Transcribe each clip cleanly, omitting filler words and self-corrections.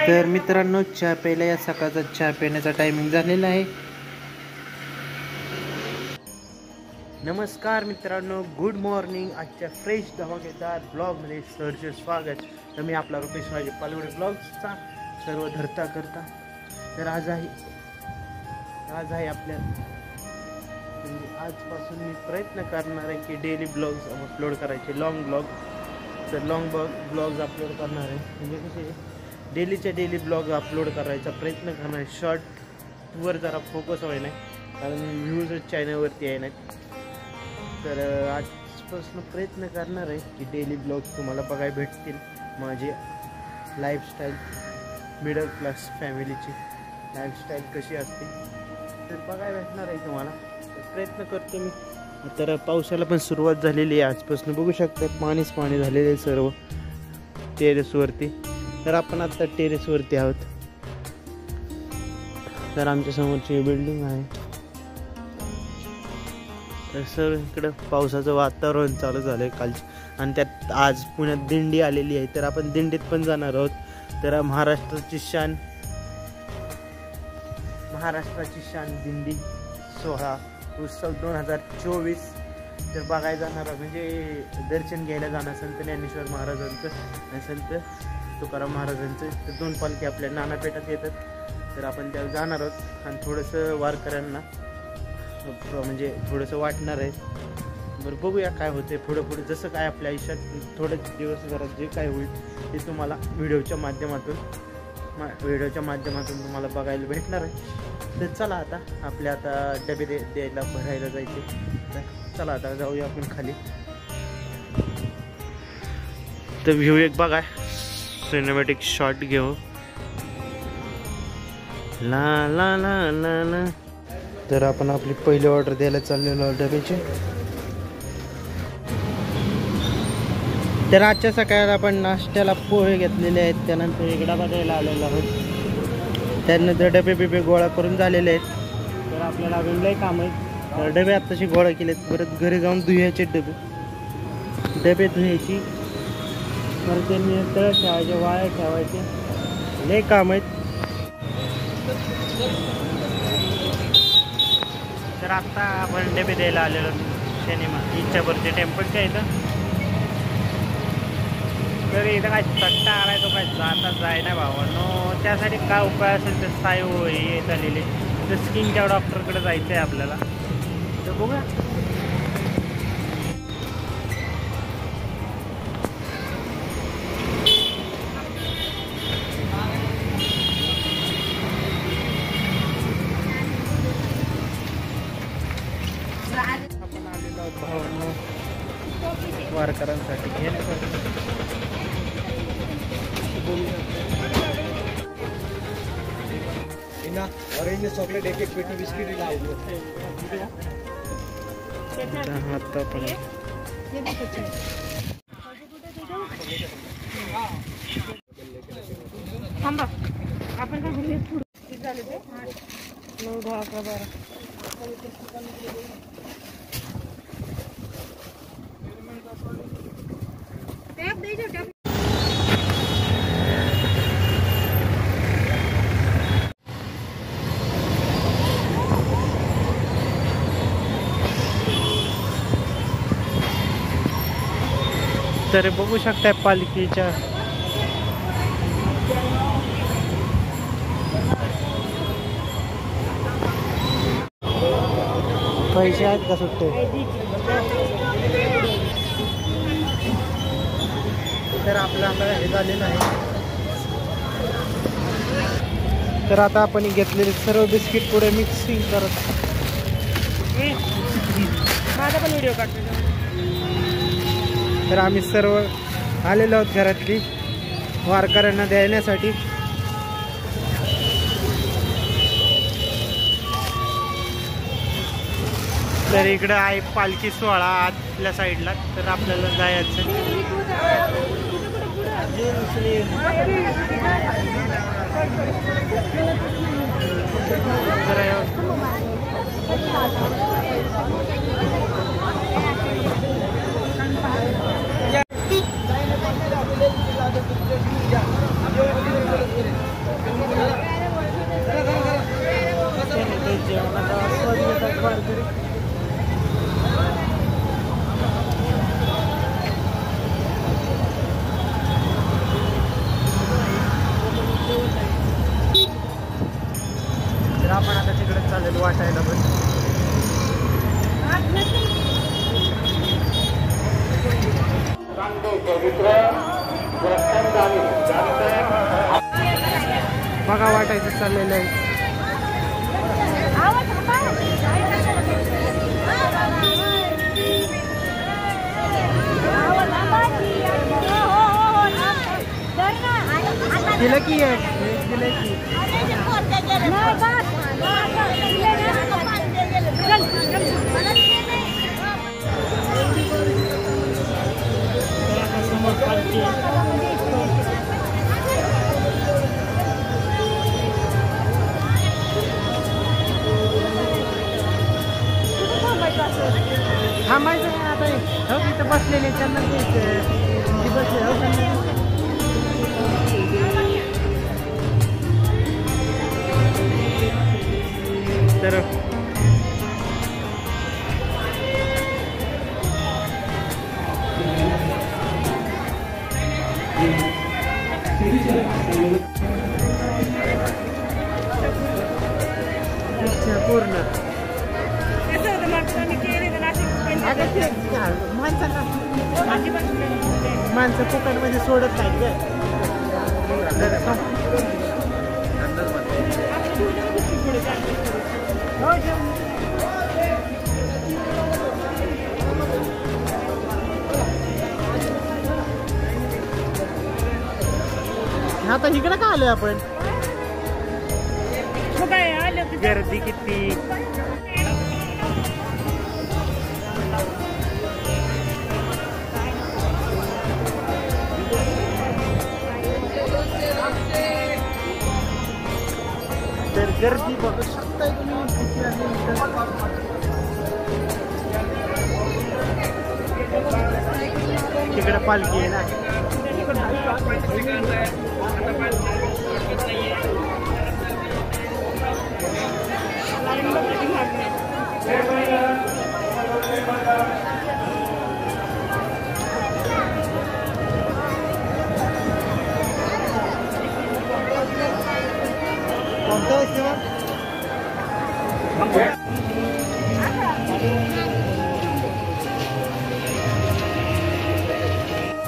तर मित्रांनो, चहा प्यायला या. सकाळचा चहा पिण्याचा टायमिंग झालेला आहे. नमस्कार मित्रांनो, गुड मॉर्निंग. आजच्या फ्रेश धमाकेदार ब्लॉगमध्ये सरचे स्वागत. तर मी आपला रुपेश माझे पालवडे ब्लॉग्सचा सर्व धरता करता. तर आज आहे आपल्या म्हणजे आजपासून मी प्रयत्न करणार आहे की डेली ब्लॉग्स अपलोड करायचे, लॉंग ब्लॉग. तर लॉंग ब्लॉग्स अपलोड करणार आहे म्हणजे कसे डेलीच्या डेली ब्लॉग अपलोड करायचा प्रयत्न करणार आहे. शॉर्टवर जरा फोकस व्हाय नाही, कारण व्ह्यूजच चॅनलवरती आहे नाहीत. तर आजपासून प्रयत्न करणार आहे की डेली ब्लॉग्स तुम्हाला बघायला भेटतील. माझी लाईफस्टाईल, मिडल क्लास फॅमिलीची लाईफस्टाईल कशी असते तर बघायला भेटणार आहे तुम्हाला. तर प्रयत्न करतो मी. तर पावसाला पण सुरुवात झालेली आहे आजपासून. बघू शकता पाणीच पाणी झालेलं आहे सर्व टेरेसवरती. तर आपण आता टेरेसवरती आहोत. तर आमच्या समोरची बिल्डिंग आहे. तर सर इकडं पावसाचं वातावरण चालू झालं आहे कालची, आणि त्यात आज पुण्यात दिंडी आलेली आहे. तर आपण दिंडीत पण जाणार आहोत. तर महाराष्ट्राची शान दिंडी सोहळा उत्सव 2024 तर बघायला जाणार आहोत. म्हणजे दर्शन घ्यायला जाणार संत ज्ञानेश्वर महाराजांचं आणि संत तुकाराम महाराजांचं. तर 2 पालखी आपल्या नानापेठात येतात. तर आपण त्याला जाणार आहोत आणि थोडंसं वारकऱ्यांना म्हणजे थोडंसं वाटणार आहे. बरं, बघूया काय होते पुढं जसं काय आपल्या आयुष्यात थोडे दिवस जरा जे काय होईल ते तुम्हाला व्हिडिओच्या माध्यमातून तुम्हाला बघायला भेटणार आहे. तर चला आता आपल्या डबे द्यायला भरायला जायचे. तर चला आता जाऊया आपण खाली. तर व्ह्यू एक बघा, सिनेमॅटिक शॉट घेऊ. ला ला ला ला ला. तर आपण आपली पहिली ऑर्डर द्यायला चाललेलो डब्याची. तर आजच्या सकाळी आपण नाश्त्याला पोहे घेतलेले आहेत. त्यानंतर इकडा बघायला आलेलो आहोत. त्यानंतर डबे गोळा करून झालेले आहेत. तर आपल्याला अजून लई काम आहे. तर डबे आत्ताशी गोळा केलेत. परत घरी जाऊन धुयाचे डबे धुयाची. परत त्यांनी तळ ठेवायचे, वाया ठेवायचे, लई काम आहेत. तर आत्ता आपण डबे द्यायला आलेलो सिनेमा इच्छापूरच्या टेम्पलच्या इथं. तर इथं काय सट्टा आलाय तो काय जाय ना भावानो. त्यासाठी काय उपाय असेल तर सायू हे झालेले. तर स्किनच्या डॉक्टरकडे जायचं आहे आपल्याला. तर बघूया. आपण आलेलो आहोत भावांनो वारकऱ्यांसाठी घेण्यासाठी. ऑरेंज चॉकलेट एक पेटी बिस्किट आता पण आपण काय झाले ते 9, 10, 11, 12. तर बघू शकताय पालखीच्या पैसे आहेत का सुट्टे. तर आपल्याला हे झालेलं आहे. तर आता आपण घेतलेले सर्व बिस्किट पुढे मिक्सिंग करत. माझा पण व्हिडिओ काढतो. तर आम्ही सर्व आलेलो आहोत घरातली वारकऱ्यांना देण्यासाठी. तर इकडं आहे पालखी सोहळा आतल्या साईडला. तर आपल्याला जायचं. बघा वाटायचं चाललेलं आहे. दिलं की दिलं की थांबायचं नाही आता. हो तिथं बसलेले त्यांना बसले हो त्यांना. तर पूर्ण माणसं फुकटमध्ये सोडत नाहीत आता इकडे का आलोय आपण. गर्दी किती. तर गर्दी बघू शकताय तुम्ही किती आहे. तिकडे पालखी आहे ना.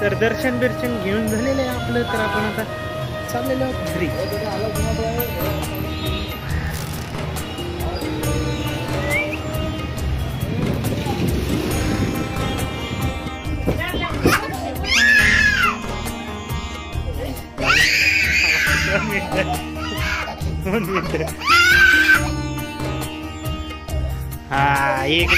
तर दर्शन बिर्शन घेऊन झालेलं आहे आपलं. तर आपण आता चाललेलो आहोत घरी. दोन मिनिट. हा एक